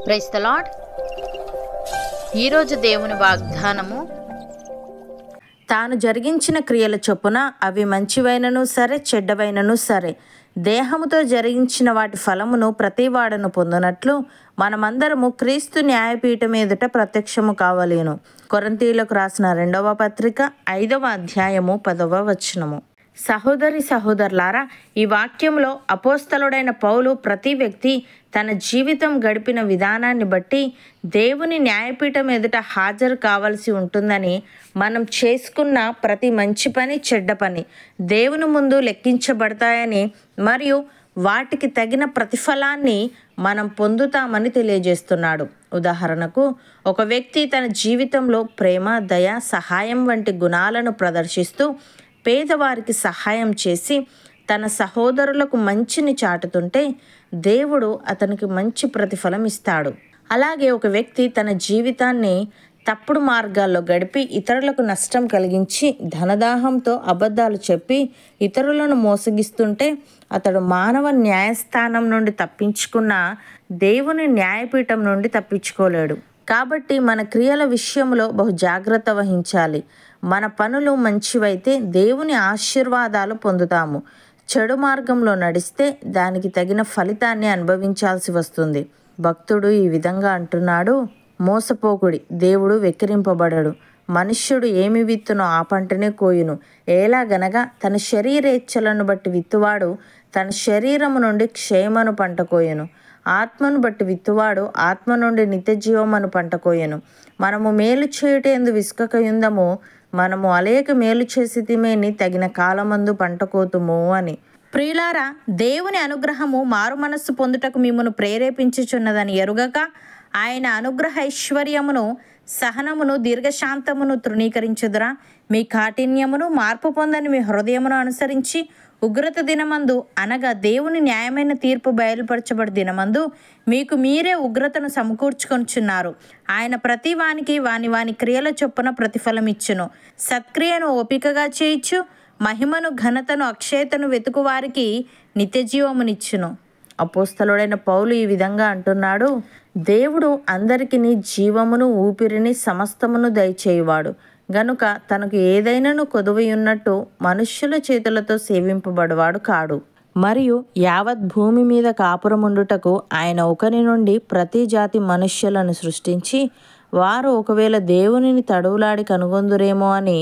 Praise the lord. ఈరోజు దేవుని వాగ్దానము, తాను జరిగించిన క్రియల చొప్పున అవి మంచివైనను సరే చెడ్డవైనను సరే దేహముతో జరిగించిన వాటి ఫలమును ప్రతివాడను పొందునట్లు మనమందరము క్రీస్తు న్యాయపీఠం ఎదుట ప్రత్యక్షము కావలేను. కొరింథీయులకు రాసిన 2వ పత్రిక 5వ అధ్యాయము 10వ వచనము. సహోదరి సహోదరులారా, ఈ వాక్యంలో అపోస్తలుడైన పౌలు ప్రతి వ్యక్తి తన జీవితం గడిపిన విధానాన్ని బట్టి దేవుని న్యాయపీఠం ఎదుట హాజరు కావాల్సి ఉంటుందని, మనం చేసుకున్న ప్రతి మంచి పని చెడ్డ పని దేవుని ముందు లెక్కించబడతాయని మరియు వాటికి తగిన ప్రతిఫలాన్ని మనం పొందుతామని తెలియజేస్తున్నాడు. ఉదాహరణకు, ఒక వ్యక్తి తన జీవితంలో ప్రేమ, దయ, సహాయం వంటి గుణాలను ప్రదర్శిస్తూ పేదవారికి సహాయం చేసి తన సహోదరులకు మంచిని చాటుతుంటే దేవుడు అతనికి మంచి ప్రతిఫలం ఇస్తాడు. అలాగే ఒక వ్యక్తి తన జీవితాన్ని తప్పుడు మార్గాల్లో గడిపి ఇతరులకు నష్టం కలిగించి ధనదాహంతో అబద్ధాలు చెప్పి ఇతరులను మోసగిస్తుంటే అతడు మానవ న్యాయస్థానం నుండి తప్పించుకున్న దేవుని న్యాయపీఠం నుండి తప్పించుకోలేడు. కాబట్టి మన క్రియల విషయంలో బహు జాగ్రత్త వహించాలి. మన పనులు మంచివైతే దేవుని ఆశీర్వాదాలు పొందుతాము. చెడు మార్గంలో నడిస్తే దానికి తగిన ఫలితాన్ని అనుభవించాల్సి వస్తుంది. భక్తుడు ఈ విధంగా అంటున్నాడు: మోసపోకుడి, దేవుడు వెక్కిరింపబడడు. మనుష్యుడు ఏమి విత్తునో ఆ పంటనే కోయును. ఎలాగనగా తన శరీరేచ్ఛలను బట్టి విత్తువాడు తన శరీరము నుండి క్షేమను పంట కోయను. ఆత్మను బట్టి విత్తువాడు ఆత్మ నుండి నిత్య జీవమను పంట కోయను. మనము మేలు చేయుటేందు విసుకకయుందము, మనము అనేక మేలు చేసితిమేని తగిన కాలమందు పంట కోతుము అని. ప్రియులారా, దేవుని అనుగ్రహము మారు మనస్సు పొందుటకు మిమ్మును ప్రేరేపించుచున్నదని ఎరుగక ఆయన అనుగ్రహ ఐశ్వర్యమును, సహనమును, దీర్ఘశాంతమును తృణీకరించుదురా? మీ కాఠిన్యమును, మార్పు పొందని మీ హృదయమును అనుసరించి ఉగ్రత దినమందు, అనగా దేవుని న్యాయమైన తీర్పు బయలుపరచబడి దినమందు మీకు మీరే ఉగ్రతను సమకూర్చుకొనుచున్నారు. ఆయన ప్రతి వానికి వాని క్రియల చొప్పున ప్రతిఫలం ఇచ్చును. సత్క్రియను ఓపికగా చేయించు, మహిమను, ఘనతను, అక్షయతను వెతుకు వారికి నిత్య జీవమునిచ్చును. అపోస్తలుడైన పౌలు ఈ విధంగా అంటున్నాడు: దేవుడు అందరికీ జీవమును, ఊపిరిని, సమస్తమును దయచేయువాడు గనుక తనకు ఏదైనాను కొదువయున్నట్టు మనుష్యుల చేతులతో సేవింపబడవాడు కాడు. మరియు యావత్ భూమి మీద కాపురముండుటకు ఆయన ఒకరి నుండి ప్రతి జాతి మనుష్యులను సృష్టించి, వారు ఒకవేళ దేవునిని తడువులాడి కనుగొందురేమో అని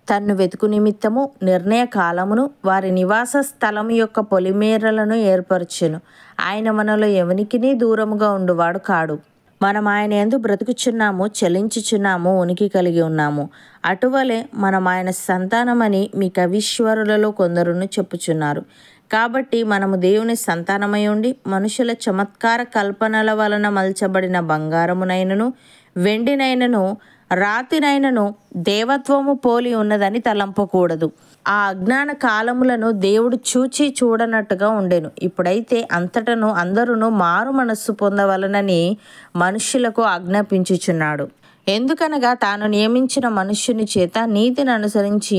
తన్ను వెతుకు నిమిత్తము నిర్ణయ కాలమును, వారి నివాస స్థలము యొక్క పొలిమేరలను ఏర్పరచెను. ఆయన మనలో ఎవనికిని దూరముగా ఉండువాడు కాడు. మనం ఆయన యందు బ్రతుకుచున్నాము, చలించుచున్నాము, ఉనికి కలిగి ఉన్నాము. అటువలే మనం ఆయన సంతానమని మీ కవీశ్వరులలో కొందరును చెప్పుచున్నారు. కాబట్టి మనము దేవుని సంతానమై ఉండి మనుషుల చమత్కార కల్పనల వలన మలచబడిన బంగారమునైనను, వెండినైనను, రాతినైనను దేవత్వము పోలి ఉన్నదని తలంపకూడదు. ఆ అజ్ఞాన కాలములను దేవుడు చూచి చూడనట్టుగా ఉండెను. ఇప్పుడైతే అంతటను అందరూ మారు మనస్సు పొందవలనని మనుష్యులకు ఆజ్ఞాపించుచున్నాడు. ఎందుకనగా తాను నియమించిన మనుష్యుని చేత నీతిని అనుసరించి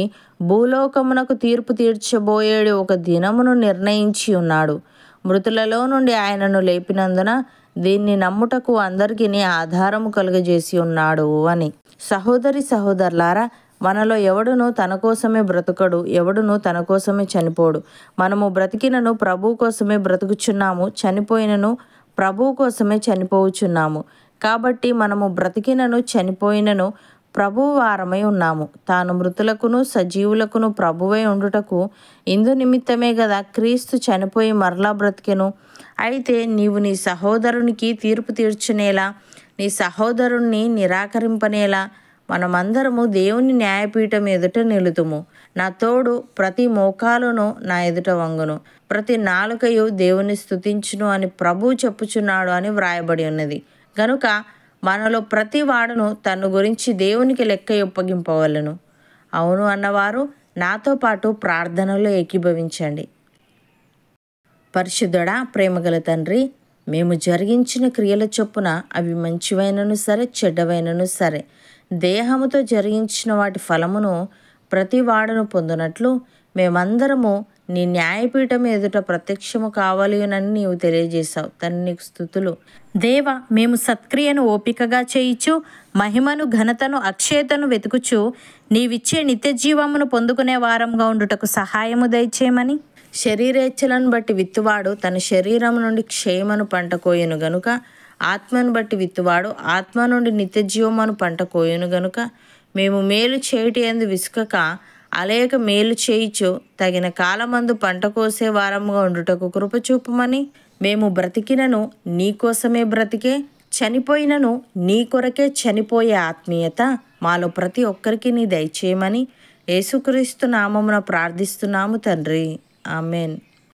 భూలోకమునకు తీర్పు తీర్చబోయేడు ఒక దినమును నిర్ణయించి ఉన్నాడు. మృతులలో నుండి ఆయనను లేపినందున దీన్ని నమ్ముటకు అందరికీ ఆధారము కలుగజేసి ఉన్నాడు అని. సహోదరి సహోదరులారా, మనలో ఎవడును తన కోసమే బ్రతుకడు, ఎవడును తన కోసమే చనిపోడు. మనము బ్రతికినను ప్రభువు కోసమే బ్రతుకుచున్నాము, చనిపోయినను ప్రభువు కోసమే చనిపోవుచున్నాము. కాబట్టి మనము బ్రతికినను చనిపోయినను ప్రభువు వారమై ఉన్నాము. తాను మృతులకును సజీవులకును ప్రభువై ఉండుటకు ఇందు నిమిత్తమే గదా క్రీస్తు చనిపోయి మరలా బ్రతికెను. అయితే నీవు నీ సహోదరునికి తీర్పు తీర్చునేలా, నీ సహోదరుణ్ణి నిరాకరింపనేలా మనమందరము దేవుని న్యాయపీఠం ఎదుట నిలుతుము. నా తోడు ప్రతి మోకాలును నా ఎదుట వంగును, ప్రతి నాలుకయు దేవుని స్తుతించును అని ప్రభువు చెప్పుచున్నాడు అని వ్రాయబడి ఉన్నది. గనుక మనలో ప్రతి వాడును తన గురించి దేవునికి లెక్క ఒప్పగింపవలను. అవును అన్నవారు నాతో పాటు ప్రార్థనలో ఏకీభవించండి. పరిశుద్ధుడా, ప్రేమగల తండ్రి, మేము జరిగించిన క్రియల చొప్పున అవి మంచివైనను సరే చెడ్డవైనను సరే దేహముతో జరిగించిన వాటి ఫలమును ప్రతి వాడును పొందునట్లు మేమందరము నీ న్యాయపీఠం ఎదుట ప్రత్యక్షము కావాలినని నీవు తెలియజేశావు. తండ్రి నీకు స్తుతులు. దేవ, మేము సత్క్రియను ఓపికగా చేయిచు మహిమను, ఘనతను, అక్షయతను వెతుకుచు నీవిచ్చే నిత్య జీవమును పొందుకునే వారంగా ఉండుటకు సహాయము దయచేయమని. శరీరేచ్ఛలను బట్టి విత్తువాడు తన శరీరం నుండి క్షేమను పంట కోయును గనుక, ఆత్మను బట్టి విత్తువాడు ఆత్మ నుండి నిత్య జీవమును పంట కోయును గనుక, మేము మేలు చేయుట యందు విసుకక అలేక మేలు చేయిచు తగిన కాలమందు పంట కోసే వారముగా ఉండుటకు కృప చూపమని. మేము బ్రతికినను నీ కోసమే బ్రతికే, చనిపోయినను నీ కొరకే చనిపోయే ఆత్మీయత మాలో ప్రతి ఒక్కరికి నీ దయచేయమని యేసుక్రీస్తు నామమున ప్రార్థిస్తున్నాము తండ్రి. ఆమెన్.